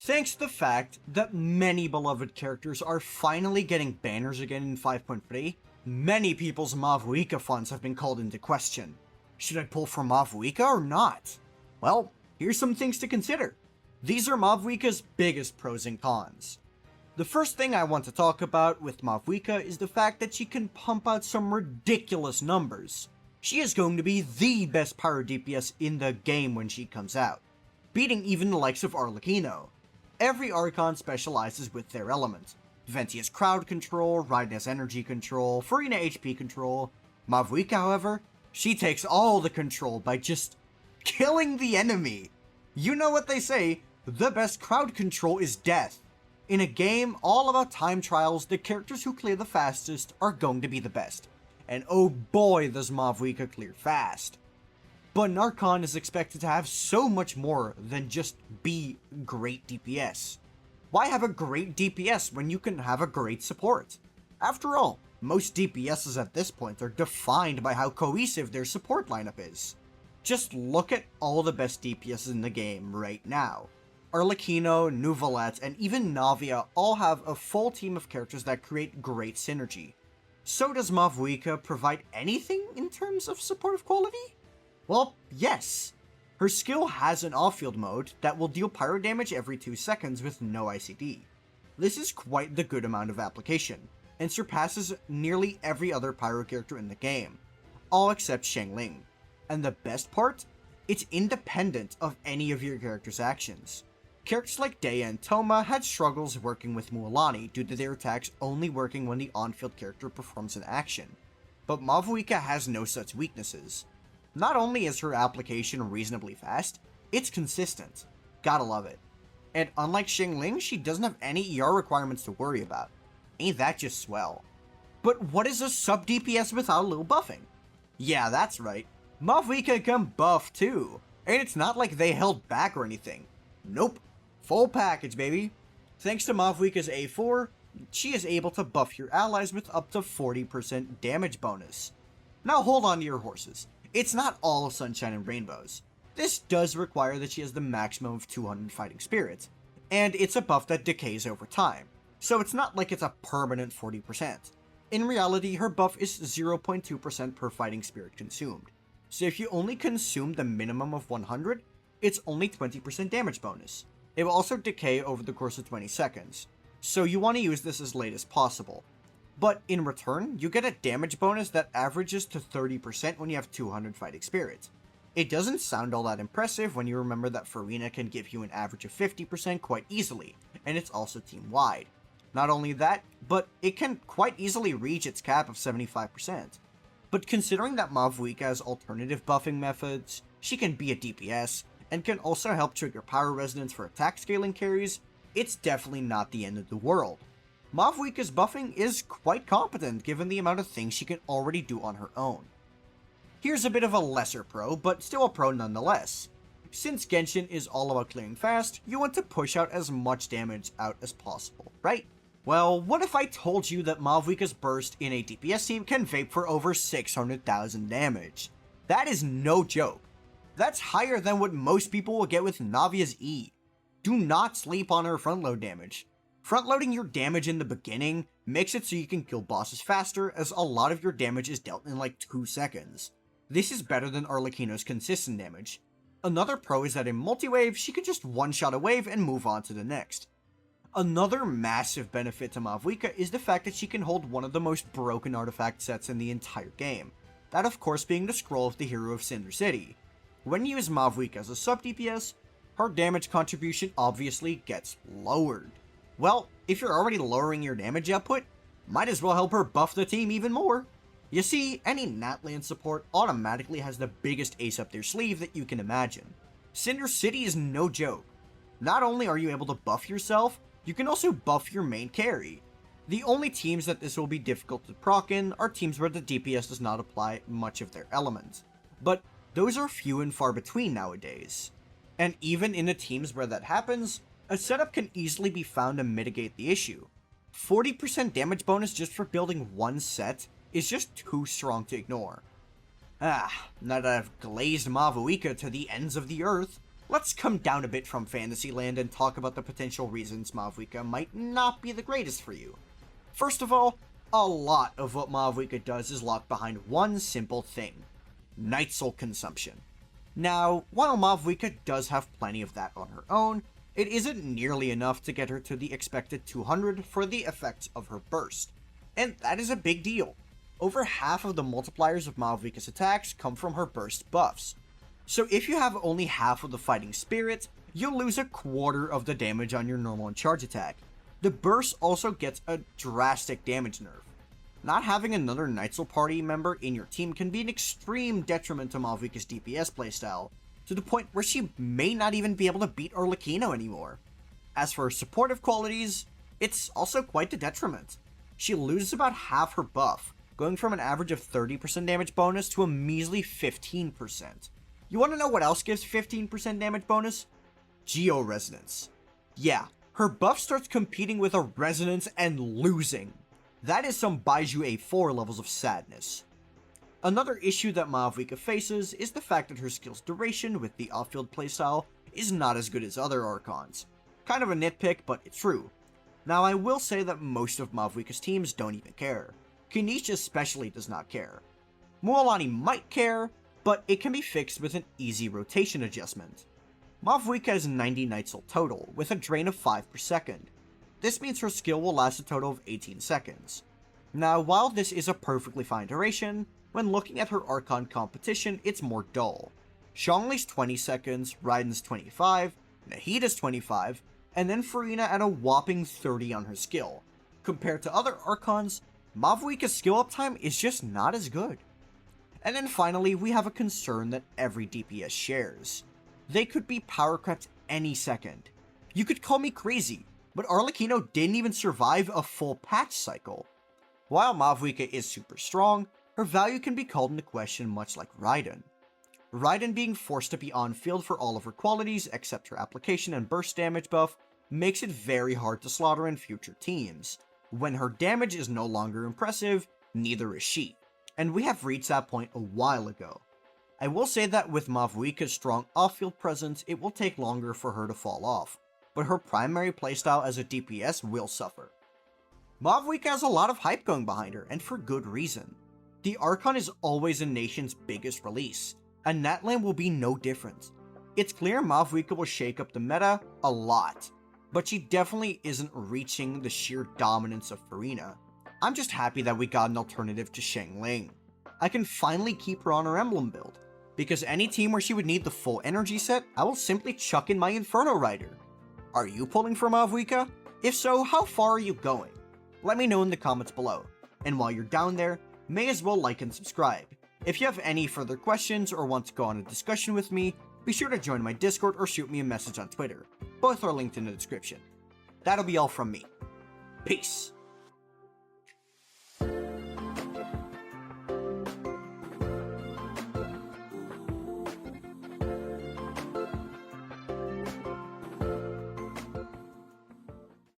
Thanks to the fact that many beloved characters are finally getting banners again in 5.3, many people's Mavuika funds have been called into question. Should I pull for Mavuika or not? Well, here's some things to consider. These are Mavuika's biggest pros and cons. The first thing I want to talk about with Mavuika is the fact that she can pump out some ridiculous numbers. She is going to be the best pyro DPS in the game when she comes out, beating even the likes of Arlecchino. Every Archon specializes with their element. Venti has crowd control, Raiden has energy control, Furina HP control. Mavuika, however, she takes all the control by just killing the enemy. You know what they say, the best crowd control is death. In a game all about time trials, the characters who clear the fastest are going to be the best. And oh boy does Mavuika clear fast. But an Archon is expected to have so much more than just be great DPS. Why have a great DPS when you can have a great support? After all, most DPSs at this point are defined by how cohesive their support lineup is. Just look at all the best DPSs in the game right now. Arlecchino, Nuvolette, and even Navia all have a full team of characters that create great synergy. So does Mavuika provide anything in terms of supportive quality? Well, yes. Her skill has an off-field mode that will deal pyro damage every 2 seconds with no ICD. This is quite the good amount of application, and surpasses nearly every other pyro character in the game, all except Xiangling. And the best part? It's independent of any of your character's actions. Characters like Dea and Toma had struggles working with Mualani due to their attacks only working when the on-field character performs an action. But Mavuika has no such weaknesses. Not only is her application reasonably fast, it's consistent. Gotta love it. And unlike Xiangling, she doesn't have any ER requirements to worry about. Ain't that just swell? But what is a sub DPS without a little buffing? Yeah, that's right. Mavuika can buff too. And it's not like they held back or anything. Nope. Full package, baby. Thanks to Mavuika's A4, she is able to buff your allies with up to 40% damage bonus. Now hold on to your horses. It's not all sunshine and rainbows. This does require that she has the maximum of 200 fighting spirit, and it's a buff that decays over time, so it's not like it's a permanent 40%. In reality, her buff is 0.2% per fighting spirit consumed, so if you only consume the minimum of 100, it's only 20% damage bonus. It will also decay over the course of 20 seconds, so you want to use this as late as possible. But in return, you get a damage bonus that averages to 30% when you have 200 fighting spirit. It doesn't sound all that impressive when you remember that Furina can give you an average of 50% quite easily, and it's also team-wide. Not only that, but it can quite easily reach its cap of 75%. But considering that Mavuika has alternative buffing methods, she can be a DPS, and can also help trigger power resonance for attack scaling carries, it's definitely not the end of the world. Mavuika's buffing is quite competent given the amount of things she can already do on her own. Here's a bit of a lesser pro, but still a pro nonetheless. Since Genshin is all about clearing fast, you want to push out as much damage out as possible, right? Well, what if I told you that Mavuika's burst in a DPS team can vape for over 600,000 damage? That is no joke. That's higher than what most people will get with Navia's E. Do not sleep on her front load damage. Front-loading your damage in the beginning makes it so you can kill bosses faster, as a lot of your damage is dealt in like 2 seconds. This is better than Arlecchino's consistent damage. Another pro is that in multi-wave, she can just one-shot a wave and move on to the next. Another massive benefit to Mavuika is the fact that she can hold one of the most broken artifact sets in the entire game. That of course being the Scroll of the Hero of Cinder City. When you use Mavuika as a sub-DPS, her damage contribution obviously gets lowered. Well, if you're already lowering your damage output, might as well help her buff the team even more. You see, any Natlan support automatically has the biggest ace up their sleeve that you can imagine. Cinder City is no joke. Not only are you able to buff yourself, you can also buff your main carry. The only teams that this will be difficult to proc in are teams where the DPS does not apply much of their element. But those are few and far between nowadays. And even in the teams where that happens, a setup can easily be found to mitigate the issue. 40% damage bonus just for building one set is just too strong to ignore. Now that I've glazed Mavuika to the ends of the earth, let's come down a bit from Fantasyland and talk about the potential reasons Mavuika might not be the greatest for you. First of all, a lot of what Mavuika does is locked behind one simple thing: Night Soul consumption. Now, while Mavuika does have plenty of that on her own, it isn't nearly enough to get her to the expected 200 for the effects of her burst. And that is a big deal. Over half of the multipliers of Mavuika's attacks come from her burst buffs. So if you have only half of the fighting spirit, you'll lose a quarter of the damage on your normal and charge attack. The burst also gets a drastic damage nerf. Not having another Night Soul party member in your team can be an extreme detriment to Mavuika's DPS playstyle, to the point where she may not even be able to beat Arlecchino anymore. As for her supportive qualities, it's also quite the detriment. She loses about half her buff, going from an average of 30% damage bonus to a measly 15%. You want to know what else gives 15% damage bonus? Geo-Resonance. Yeah, her buff starts competing with a Resonance and losing. That is some Baiju A4 levels of sadness. Another issue that Mavuika faces is the fact that her skill's duration with the off-field playstyle is not as good as other Archons. Kind of a nitpick, but it's true. Now I will say that most of Mavuika's teams don't even care. Kinish especially does not care. Mualani might care, but it can be fixed with an easy rotation adjustment. Mavuika has 90 Night Soul total, with a drain of 5 per second. This means her skill will last a total of 18 seconds. Now, while this is a perfectly fine duration, when looking at her Archon competition, it's more dull. Zhongli's 20 seconds, Raiden's 25, Nahida's 25, and then Furina at a whopping 30 on her skill. Compared to other Archons, Mavuika's skill uptime is just not as good. And then finally, we have a concern that every DPS shares. They could be power crept any second. You could call me crazy, but Arlecchino didn't even survive a full patch cycle. While Mavuika is super strong, her value can be called into question much like Raiden. Raiden being forced to be on field for all of her qualities except her application and burst damage buff makes it very hard to slaughter in future teams. When her damage is no longer impressive, neither is she, and we have reached that point a while ago. I will say that with Mavuika's strong off-field presence, it will take longer for her to fall off, but her primary playstyle as a DPS will suffer. Mavuika has a lot of hype going behind her, and for good reason. The Archon is always a nation's biggest release, and Natlan will be no different. It's clear Mavuika will shake up the meta a lot, but she definitely isn't reaching the sheer dominance of Furina. I'm just happy that we got an alternative to Xiangling. I can finally keep her on her emblem build, because any team where she would need the full energy set, I will simply chuck in my Inferno Rider. Are you pulling for Mavuika? If so, how far are you going? Let me know in the comments below, and while you're down there, may as well like and subscribe. If you have any further questions or want to go on a discussion with me, be sure to join my Discord or shoot me a message on Twitter. Both are linked in the description. That'll be all from me. Peace.